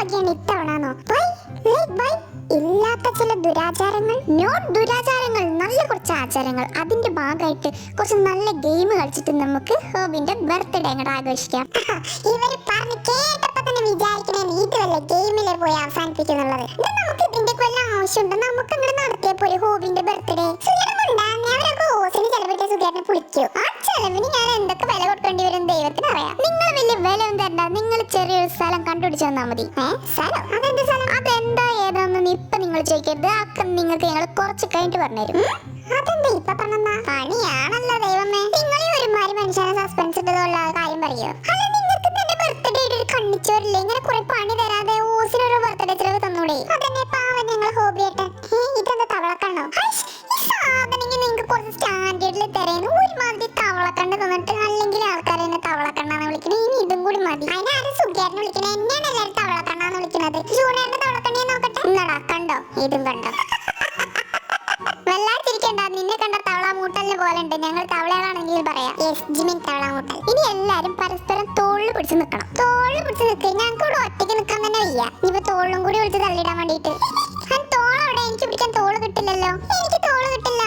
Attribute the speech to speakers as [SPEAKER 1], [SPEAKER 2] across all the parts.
[SPEAKER 1] ഭാഗ്യാണ് ഇത്തവണ. ഇല്ലാത്ത ചില ദുരാചാരങ്ങൾ, നോട്ട് ദുരാചാരങ്ങൾ, നല്ല കുറച്ച് ആചാരങ്ങൾ, അതിന്റെ ഭാഗമായിട്ട് കുറച്ച് നല്ല ഗെയിം കളിച്ചിട്ട് നമുക്ക് ഹോബിന്റെ ബർത്ത്ഡേ അങ്ങോട്ട് ആഘോഷിക്കാം. ഇവര് പറഞ്ഞ് കേട്ടപ്പോ തന്നെ വിചാരിക്കണേ ഇത് വല്ല ഗെയിമിലെ പോയി അവസാനിപ്പിക്കുന്നുള്ളത്. നമുക്ക് ഇതിന്റെ കൊല്ലം ആവശ്യമുണ്ട്, നമുക്ക് അങ്ങനെ നടത്തിയപ്പോ ഒരു ഹോബിന്റെ ബർത്ത്ഡേ. അവരൊക്കെ ഓസിന് ചെലവിട്ട് സുഖേട്ടനെ വിളിക്കൂ. ആ ചെലവിന് ഞാൻ എന്തൊക്കെ വില കൊടുക്കേണ്ടി വരും ദൈവത്തിന് അറിയാം. നിങ്ങൾ വലിയ വില ഒന്നും തരണ്ട, നിങ്ങൾ ചെറിയൊരു സ്ഥലം കണ്ടുപിടിച്ചു തന്നാ മതി. സ്ഥലം? അതെന്ത് സ്ഥലം? അതെന്താ ഏതാന്ന് ഇപ്പൊ നിങ്ങൾ ചോദിക്കരുത്, അതൊക്കെ നിങ്ങൾക്ക് ഞങ്ങൾ കുറച്ച് കഴിഞ്ഞിട്ട് പറഞ്ഞുതരും. അതെന്താ ഇപ്പൊ പറഞ്ഞ പണിയാണല്ലോ ദൈവമേ. നിങ്ങൾ ഈ ഒരുമാതിരി മനുഷ്യനെ സസ്പെൻസ് ഇട്ടതുള്ള കാര്യം പറയോ? അല്ല, നിങ്ങൾക്ക് തന്നെ ബർത്ത്ഡേ ഒരു കണ്ണിച്ചോരില്ലേ, ഇങ്ങനെ കുറെ പണി തരാതെ ഓസിനൊരു ബർത്ത്ഡേ ചെലവ് തന്നൂടെ? അതന്നെ പാവം ഞങ്ങൾ ഹോബിയായിട്ട്. ഇതെന്താ തവളക്കണ്ണോ? സാധനെങ്കിൽ നിങ്ങൾക്ക് കുറച്ച് സ്റ്റാൻഡേർഡിൽ തരുന്നു. ഒരുമാതിരി തവളക്കണ്ണ് തന്നിട്ട് അല്ലെങ്കിൽ ആൾക്കാർ എന്നെ തവളക്കണ്ണാന്ന് വിളിക്കണേ. ഇനി ഇതും കൂടി മതി. അതിനാരും സുഖിയായിരുന്നു വിളിക്കണേ, എന്നെയാണ് എല്ലാവരും തവളക്കണ്ണാന്ന് വിളിക്കുന്നത്. ജൂണിയറിന്റെ തവളക്കണ്ണിയെ നോക്കട്ടെ. എന്നാടാ കണ്ടോ? ഇതും കണ്ടോ? വല്ലാതിരിക്കണ്ട, നിന്നെ കണ്ട തവളാമൂട്ടലിന് പോലെ ഉണ്ട്. ഞങ്ങൾ തവളകളാണെങ്കിൽ പറയാം ജിമിൻ തവളാമൂട്ടൽ. ഇനി എല്ലാരും പരസ്പരം തോളിൽ പിടിച്ച് നിൽക്കണം. തോളിൽ പിടിച്ച് നിൽക്കുക. ഞങ്ങൾക്ക് ഇവിടെ ഒറ്റയ്ക്ക് നിൽക്കാൻ തന്നെ വയ്യ. ഇപ്പൊ തോളും കൂടി വിളിച്ച് തള്ളിടാൻ വേണ്ടിട്ട്. തോളവിടെ എനിക്ക് പിടിക്കാൻ തോള് കിട്ടില്ലല്ലോ. എനിക്ക് തോള് കിട്ടില്ല.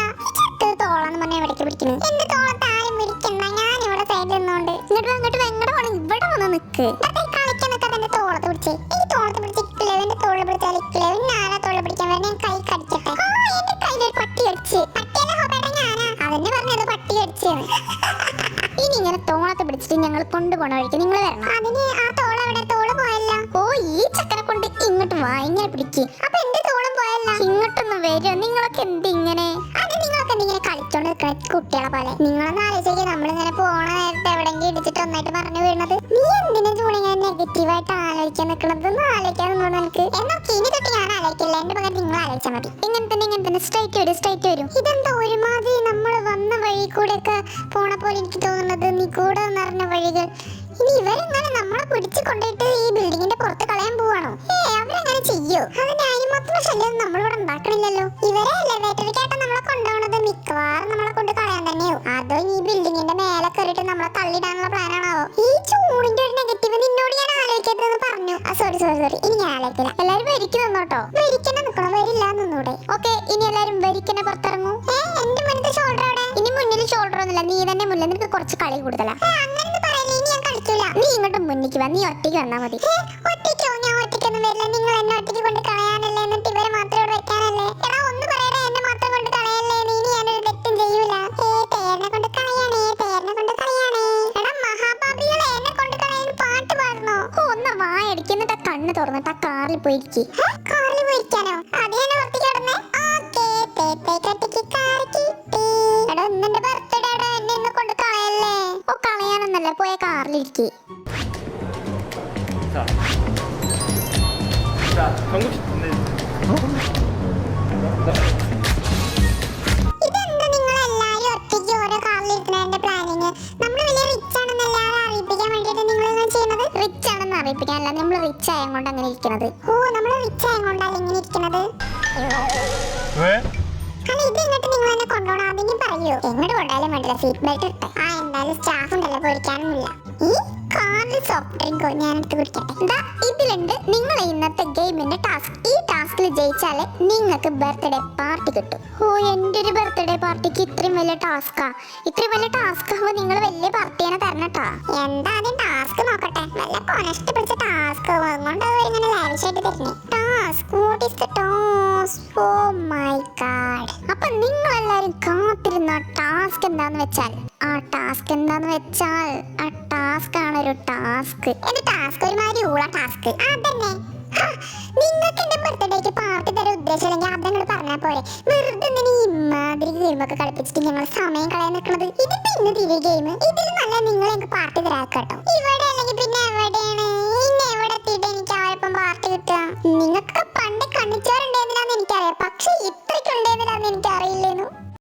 [SPEAKER 1] തോളെന്ന് പറഞ്ഞാൽ ഇവിടേക്ക് പിടിക്കുന്നത്. എന്റെ തോളത്ത് ആരും പിടിക്കണ്ട, ഞാൻ ഇവിടെ സൈഡിൽ നിന്നോണ്ട്. ഇങ്ങോട്ട് എങ്ങോട്ട് പോണം? ഇവിടെ വന്ന് നിക്ക്. കളിക്കാൻ നിൽക്കാതെ എന്റെ തോളത്ത് പിടിച്ചേ. എനിക്ക് തോളത്ത് പിടിച്ചിട്ടില്ല, എന്റെ തോള് പിടിച്ചാൽ ഇക്കില്ല. ഞാനാ തോള് പിടിക്കാൻ വരെ ഞാൻ കൈ കടിക്കട്ടെ. എന്റെ കയ്യിലൊരു പട്ടി കടിച്ച്. പട്ടിയല്ല ഹോബേട്ടാ, ഞാനാ. അതന്നെ പറഞ്ഞത് പട്ടി കടിച്ചെന്ന്. ഇനി ഇങ്ങനെ തോളത്ത് പിടിച്ചിട്ട് ഞങ്ങൾ കൊണ്ടുപോണ വഴിക്ക് നിങ്ങൾ വരണം. അതിന് ആ തോളെവിടെ? തോള് പോയല്ല. ഓ, ഈ ചക്കനെ കൊണ്ട് ഇങ്ങോട്ട് വാ, ഇങ്ങനെ പിടിക്ക്. അപ്പൊ എന്റെ തോളും പോയല്ല. ഇങ്ങോട്ടൊന്നും വരും. നിങ്ങളൊക്കെ എന്തിങ്ങനെ? അത് നിങ്ങളൊക്കെ എന്തിങ്ങനെ കളിച്ചോണ്ട് നിൽക്കണ കുട്ടികളെ പോലെ? നിങ്ങളൊന്ന് ആലോചിക്കുക, നമ്മളിങ്ങനെ പോണ നേരത്തെ എവിടെയെങ്കിലും ഇടിച്ചിട്ട് ഒന്നായിട്ട് പറഞ്ഞു വീണത്. നീ എന്തിനാ ചൂടിങ്ങനെ നെഗറ്റീവായിട്ട് ആലോചിക്കാൻ നിൽക്കണത്? ഒന്ന് ആലോചിക്കാൻ നിന്നോട് എനിക്ക്. എന്നൊക്കെ ഇനി തൊട്ട് ഞാൻ ആലോചിക്കില്ല, എന്റെ പകരം നിങ്ങൾ ആലോചിച്ചാൽ മതി. ഇങ്ങനെ തന്നെ സ്ട്രൈറ്റ് വരും. ഇതെന്താ ഒരുമാതിരി നമ്മൾ വന്ന വഴി കൂടെ ഒക്കെ പോണ പോലെ എനിക്ക് തോന്നുന്നത്. നീ കൂടെ നിറഞ്ഞ വഴികൾ. ഇനി ഇവരെങ്ങനെ നമ്മളെ പിടിച്ചു കൊണ്ടിട്ട് ഈ ബിൽഡിങ്ങിന്റെ പുറത്ത് കളയാൻ പോവാണോ? അവരങ്ങനെ ചെയ്യോ? അതിന്റെ അതിനുമാത്രം ശല്യം നമ്മളിവിടെ ഉണ്ടാക്കണില്ലല്ലോ. ഇവരെ എലിവേറ്ററിലേക്കായിട്ട് നമ്മളെ കൊണ്ടുപോകണത് മിക്കവാറും നമ്മളെ കൊണ്ട് കളയാൻ തന്നെയോ, അതോ ഈ ബിൽഡിങ്ങിന്റെ മേലെ കയറിയിട്ട് നമ്മളെ തള്ളിടാനുള്ള പ്ലാനാണോ? ഈ ചൂടിന്റെ ഒരു നെഗറ്റീവ് നിന്നോട് ഞാൻ ആലോചിക്കരുതെന്ന് പറഞ്ഞു. സോറി, ഇനി ഞാൻ ആലോചിക്കില്ല. എല്ലാരും വരിക്ക് നിന്നോട്ടോ. വരിക്കന്നെ നിക്കണം, വരില്ല നിന്നൂടെ? ഓക്കെ, ഇനി എല്ലാരും വരിക്കന്നെ പുറത്തിറങ്ങൂ. എന്റെ മുന്നിൽ ഷോൾഡർ അവിടെ. ഇനി മുന്നിൽ ഷോൾഡർ ഒന്നുമില്ല, നീ തന്നെ മുന്നിൽ. നിനക്ക് കുറച്ച് കളി കൂടുതലാ. അങ്ങനെ പറയല്ലേ, ഇനി ഞാൻ കളിക്കൂല. നീ ഇങ്ങോട്ട് മുന്നിക്ക് വാ, നീ ഒറ്റയ്ക്ക് വന്നാ മതി. ഒറ്റയ്ക്കോ? ഞാൻ ഒറ്റയ്ക്കൊന്നും വരില്ല. നിങ്ങൾ എന്നെ ഒറ്റയ്ക്ക് കൊണ്ട് കളയാനല്ലേ, എന്നിട്ട് ഇവരെ മാത്രം ഇവിടെ വെക്കാനല്ലേ? എടാ ഒന്ന് പറയടേ, എന്നെ മാത്രം കൊണ്ട് കളയല്ലേ. നീ ഞാനൊരു തെറ്റും ചെയ്യൂല. തേരനെ കൊണ്ട് കളയാണേ, തേരനെ കൊണ്ട് കളയാണേ. എടാ മഹാഭാവികളെ, എന്നെ കൊണ്ട് കളയാൻ പാട്ട് പാടണോ? ഒന്ന് വായടിക്ക്, എന്നിട്ട് ആ കണ്ണ് തുറന്നിട്ട് ആ കാറിൽ പോയിരിക്കും. കാറിൽ പോയിരിക്കാനോ? അത് ഞാൻ പുറത്തേക്ക് കിടന്നേ. എടാ ഇന്നെന്റെ ബർത്ത്ഡേ, എന്നെ ഇന്ന് കൊണ്ട് കളയല്ലേ. ഓ, കളയാനൊന്നല്ലേ, പോയ കാറിലിരിക്കേ. ഇതെന്താ നിങ്ങൾ എല്ലാരും ഒറ്റയ്ക്ക് ഓരോ കാറിലിരിക്കണതിന്റെ പ്ലാനിങ്? നമ്മൾ വലിയ റിച്ച് ആണെന്ന് എല്ലാവരും അറിയിപ്പിക്കാൻ വേണ്ടിട്ട് നിങ്ങൾ ഇങ്ങനെ ചെയ്യുന്നത്? റിച്ച് ആണെന്ന് അറിയിപ്പിക്കാനല്ല, നമ്മൾ റിച്ച് ആയത് കൊണ്ട് അങ്ങനെ ഇരിക്കുന്നത്. ഓ, നമ്മൾ റിച്ച് ആയത് കൊണ്ടല്ല ഇങ്ങനെ ഇരിക്കുന്നത്. അല്ല, ഇത് ഇങ്ങോട്ട് നിങ്ങൾ എന്നെ കൊണ്ടുപോകണം, അതിന് പറയൂ. എങ്ങോട്ട് കൊണ്ടായാലും വേണ്ടില്ല, സീറ്റ് ബെൽറ്റ് ഇട്ടെ. എന്തായാലും സ്റ്റാഫ് ഉണ്ടല്ലോ, പൊരിക്കാനൊന്നുമില്ല. ഈ കാറിൽ സോഫ്റ്റ് ഡ്രിങ്കോ ഞാൻ എടുത്ത് കുടിക്കട്ടെ. എന്താ ഇതിലുണ്ട് നിങ്ങളെ ഇന്നത്തെ ഗെയിമിന്റെ ടാസ്ക്. ഈ ടാസ്കിൽ ജയിച്ചാലേ നിങ്ങൾക്ക് ബർത്ത്ഡേ പാർട്ടി കിട്ടും. ഓ, എൻ്റെ ഒരു ബർത്ത്ഡേ പാർട്ടിക്ക് ഇത്രയും വലിയ ടാസ്കാ? ഇത്രയും വലിയ ടാസ്ക് ആകുമ്പോൾ നിങ്ങൾ വലിയ പാർട്ടിയാണ് തരണട്ടാ. എന്താ ആദ്യം ടാസ്ക് നോക്കട്ടെ. വല്ല കൊനഷ്ട പിടിച്ച ടാസ്ക് അതുകൊണ്ട് ഇങ്ങനെ ലാവിഷായിട്ട് തരുന്നേ. Task, what is the task? Oh my god. അപ്പൊ നിങ്ങൾ എല്ലാരും കാത്തിരുന്ന ടാസ്ക് എന്താന്ന് വെച്ചാൽ ആ ടാസ്ക് ആണ് ഒരു ടാസ്ക്. എന്ത് ടാസ്ക്? ഒരുമാതിരി ഊള ടാസ്ക്. അതന്നെ. നിങ്ങൾക്ക് എന്റെ ബർത്ത്ഡേക്ക് പാർട്ടി തരാൻ ഉദ്ദേശമില്ലെങ്കിൽ അതങ്ങൾ പറഞ്ഞാൽ പോരെ. വെറുതെ ഈ ഇമാതിരി ഗെയിമൊക്കെ കളിപ്പിച്ചിട്ട് ഞങ്ങൾ സമയം കളയാൻ നിൽക്കുന്നത്. ഇതിപ്പോ ഇന്ന് തിരികെ ഗെയിം. ഇതിൽ നല്ല നിങ്ങൾ എനിക്ക് പാർട്ടി തരാക്കട്ടോ. ഇവിടെ അല്ലെങ്കിൽ പിന്നെ എവിടെയാണ്? ഇന്ന് എവിടെ എത്തിയിട്ട് എനിക്ക് അവരൊപ്പം പാർട്ടി കിട്ടുക? നിങ്ങൾക്ക് പണ്ട് കണ്ണിച്ചോറുണ്ടെന്നാന്ന് എനിക്കറിയാം, പക്ഷെ